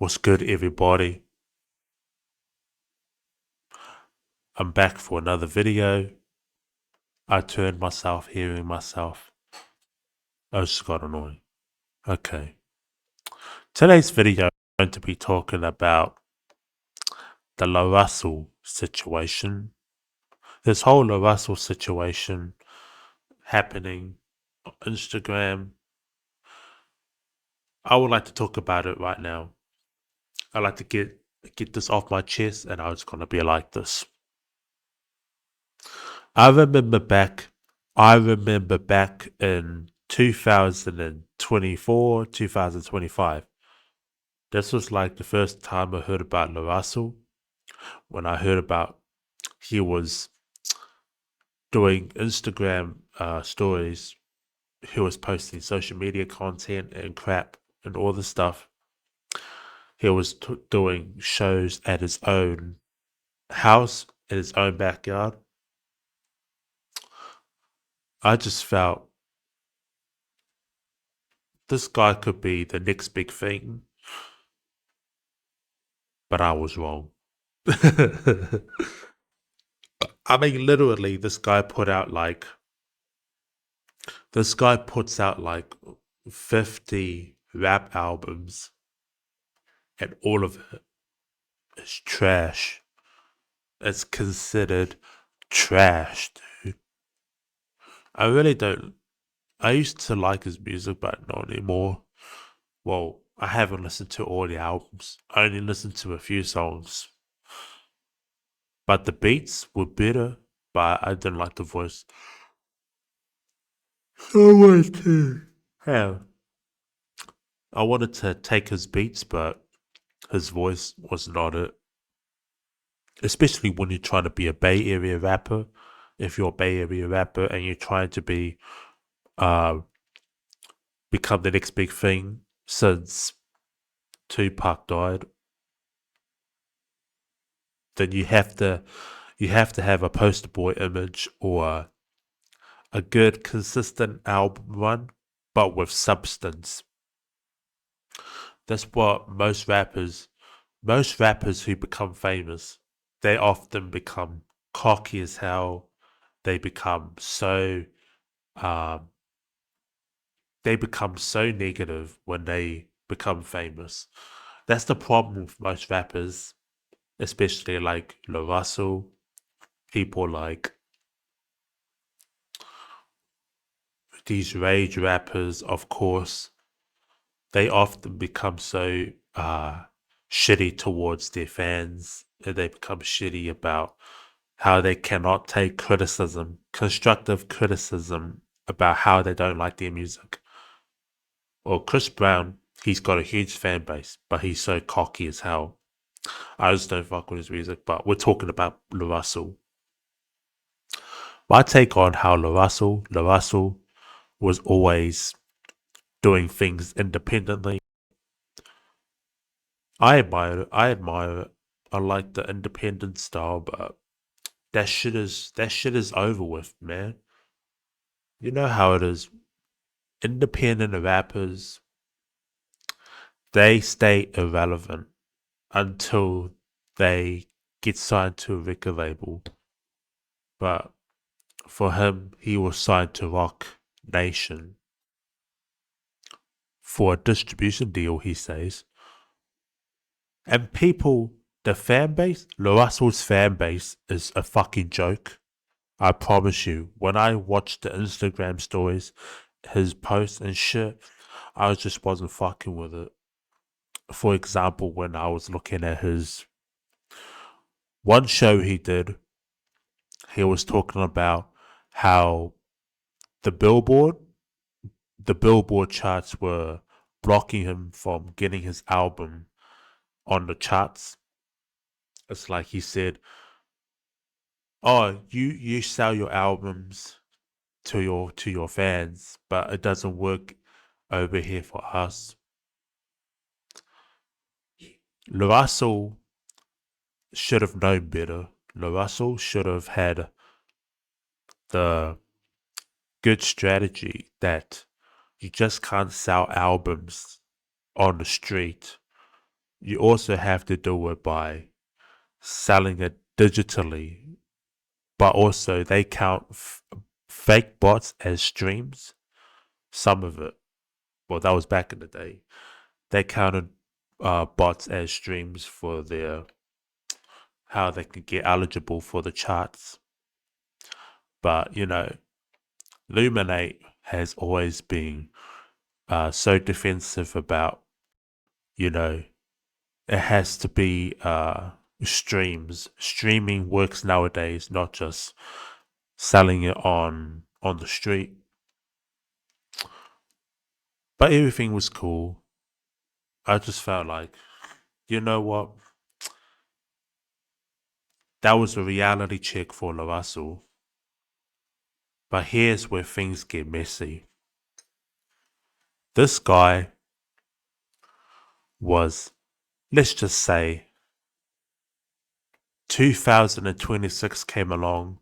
What's good, everybody? I'm back for another video. I turned myself hearing myself. Oh, it's got annoying. Okay. Today's video I'm going to be talking about the LaRussell situation. This whole LaRussell situation happening on Instagram. I would like to talk about it right now. I like to get this off my chest, and I was gonna be like this. I remember back I remember back in 2024, 2025. This was like the first time I heard about LaRussell. When I heard about he was doing Instagram stories, he was posting social media content and crap and all this stuff. He was doing shows at his own house, in his own backyard. I just felt this guy could be the next big thing, but I was wrong. I mean, literally, this guy puts out like 50 rap albums, and all of it is trash. It's considered trash, dude. I really don't. I used to like his music, but not anymore. Well, I haven't listened to all the albums. I only listened to a few songs. But the beats were better, but I didn't like the voice. I wanted to have. I wanted to take his beats, but his voice was not it. Especially when you're trying to be a Bay Area rapper. If you're a Bay Area rapper and you're trying to uh become the next big thing since Tupac died, then you have to have a poster boy image or a good consistent album run, but with substance. That's what most rappers who become famous, they often become cocky as hell. They become so um they become so negative when they become famous. That's the problem with most rappers, especially like LaRussell, people like these rage rappers, of course. They often become so shitty towards their fans, and they become shitty about how they cannot take criticism, constructive criticism about how they don't like their music. Or Chris Brown, he's got a huge fan base, but he's so cocky as hell. I just don't fuck with his music, but we're talking about LaRussell. My take on how LaRussell was always doing things independently. I admire it. I like the independent style, but that shit is over with, man. You know how it is. Independent rappers, they stay irrelevant until they get signed to a record label. But for him, he was signed to Rock Nation for a distribution deal, he says. And people, the fan base, LaRussell's fan base is a fucking joke. I promise you. When I watched the Instagram stories, his posts and shit, I just wasn't fucking with it. For example, when I was looking at his one show he did, he was talking about how the Billboard, the Billboard charts were blocking him from getting his album on the charts. It's like he said, "Oh, you sell your albums to your fans, but it doesn't work over here for us." LaRussell should have known better. LaRussell should have had the good strategy that you just can't sell albums on the street you also have to do it by selling it digitally, but also they count fake bots as streams. Some of it, well, that was back in the day. They counted bots as streams for their how they could get eligible for the charts. But Luminate has always been so defensive about it has to be streams. Streaming works nowadays, not just selling it on the street. But everything was cool. I just felt like, you know what? That was a reality check for LaRussell. But here's where things get messy. This guy was, let's just say, 2026 came along.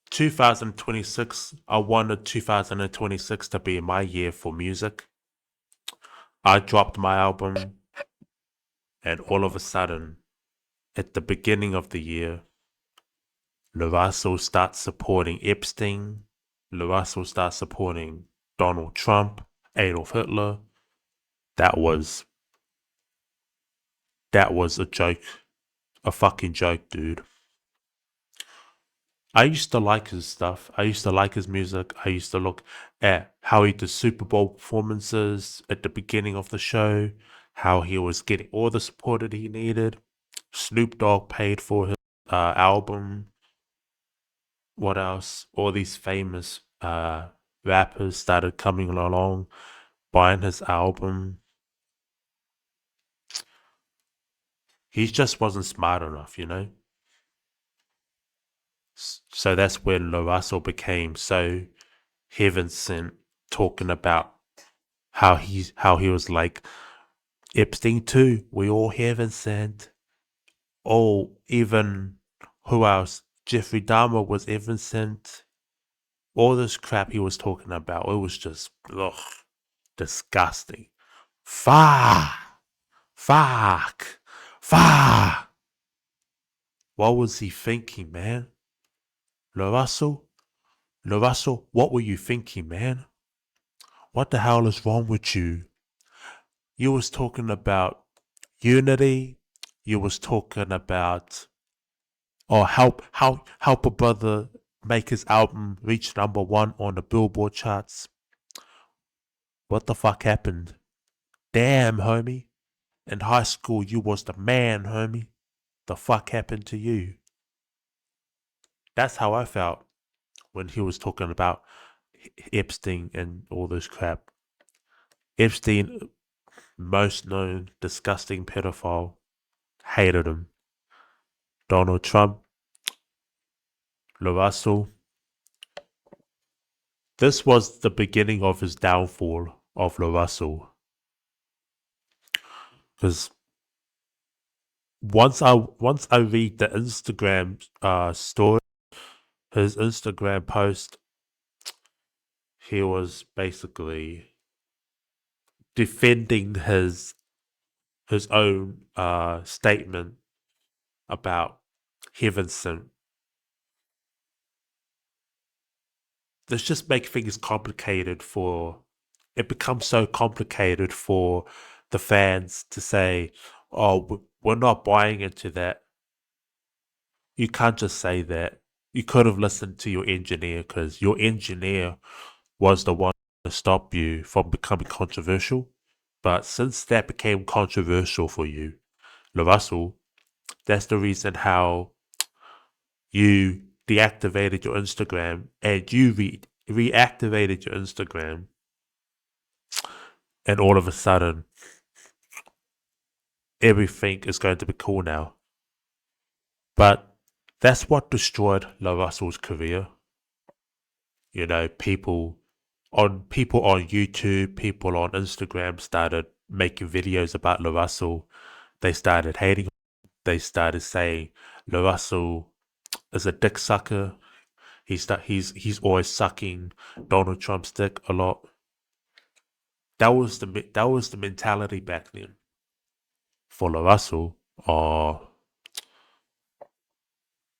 2026, I wanted 2026 to be my year for music. I dropped my album, and all of a sudden, at the beginning of the year, LaRussell starts supporting Epstein. LaRussell starts supporting Donald Trump, Adolf Hitler. That was a joke, a fucking joke, dude. I used to like his stuff. I used to like his music. I used to look at how he did Super Bowl performances at the beginning of the show, how he was getting all the support that he needed. Snoop Dogg paid for his album. What else? All these famous rappers started coming along, buying his album. He just wasn't smart enough, So that's when LaRussell became so heaven sent, talking about how he was like Epstein too. We all heaven sent. Oh, even who else? Jeffrey Dahmer was heaven sent. All this crap he was talking about, it was just disgusting. Fuck, fuck, fuck. What was he thinking, man? LaRussell, what were you thinking, man? What the hell is wrong with you? You was talking about unity. You was talking about help a brother make his album reach #1 on the Billboard charts. What the fuck happened? Damn, homie. In high school, you was the man, homie. The fuck happened to you? That's how I felt when he was talking about Epstein and all this crap. Epstein, most known disgusting pedophile, hated him. Donald Trump, LaRussell. This was the beginning of his downfall of LaRussell. Because once I read the Instagram story, his Instagram post, he was basically defending his own statement about heaven sent. This just makes things complicated for. It becomes so complicated for the fans to say, "Oh, we're not buying into that." You can't just say that. You could have listened to your engineer, because your engineer was the one to stop you from becoming controversial. But since that became controversial for you, LaRussell, that's the reason how you deactivated your Instagram, and you reactivated your Instagram, and all of a sudden everything is going to be cool now. But that's what destroyed LaRussell's career. People on YouTube, people on Instagram started making videos about LaRussell. They started hating him. They started saying LaRussell is a dick sucker. He's always sucking Donald Trump's dick a lot. That was the mentality back then. For LaRussell,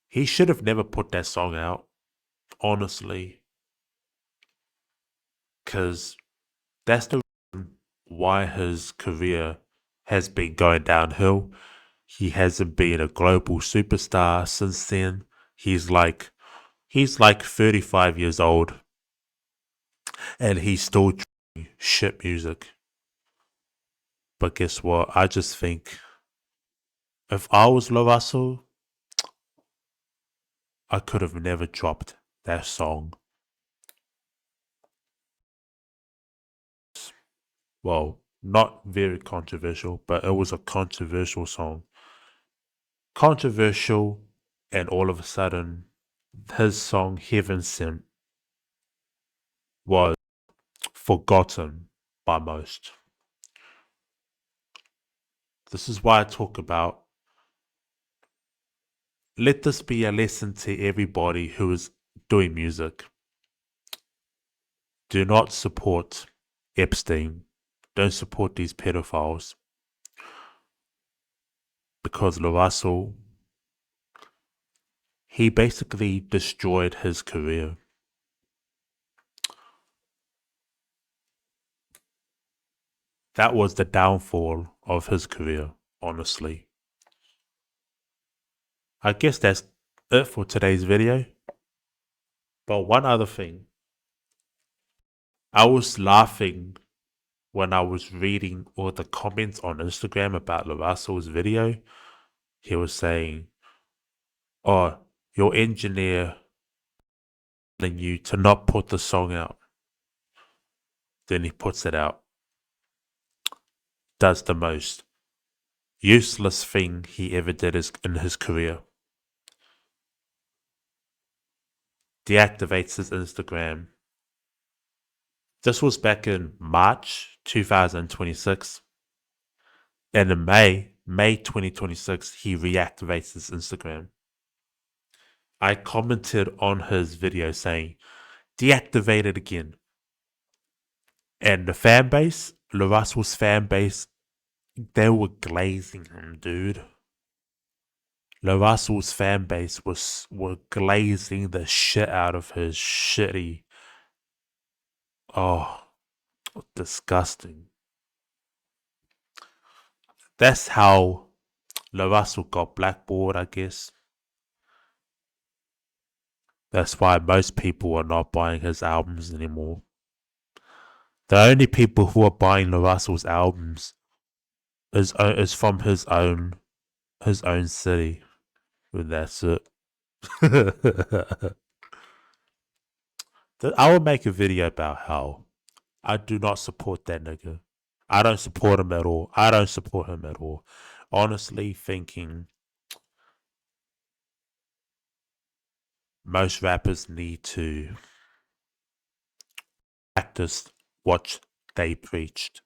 he should have never put that song out, honestly, because that's the reason why his career has been going downhill. He hasn't been a global superstar since then. He's like 35 years old and he's still trying shit music. But guess what? I just think if I was LaRussell, I could have never dropped that song. Well, not very controversial, but it was a controversial song. Controversial, and all of a sudden, his song Heaven Sent was forgotten by most. This is why I talk about let this be a lesson to everybody who is doing music. Do not support Epstein. Don't support these pedophiles. Because LaRussell, he basically destroyed his career. That was the downfall of his career, honestly. I guess that's it for today's video. But one other thing. I was laughing when I was reading all the comments on Instagram about LaRussell's video. He was saying, "Oh, your engineer telling you to not put the song out." Then he puts it out. Does the most useless thing he ever did in his career. Deactivates his Instagram. This was back in March 2026. And in May 2026, he reactivates his Instagram. I commented on his video saying, deactivate it again. And the fan base, LaRussell's fan base, they were glazing him, dude. LaRussell's fan base were glazing the shit out of his shitty. Oh, disgusting. That's how LaRussell got blackballed, I guess. That's why most people are not buying his albums anymore. The only people who are buying LaRussell's albums is from his own city. And that's it. I will make a video about how I do not support that nigga. I don't support him at all. Honestly, thinking most rappers need to practice what they preached.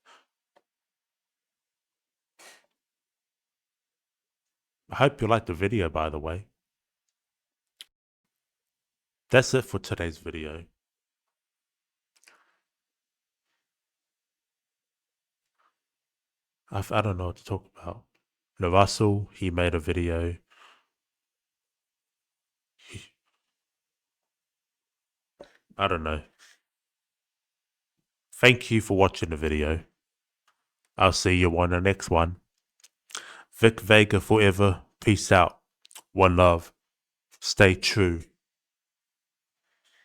I hope you liked the video, by the way. That's it for today's video. I don't know what to talk about. LaRussell, he made a video. I don't know. Thank you for watching the video. I'll see you on the next one. Vic Vega forever. Peace out. One love. Stay true.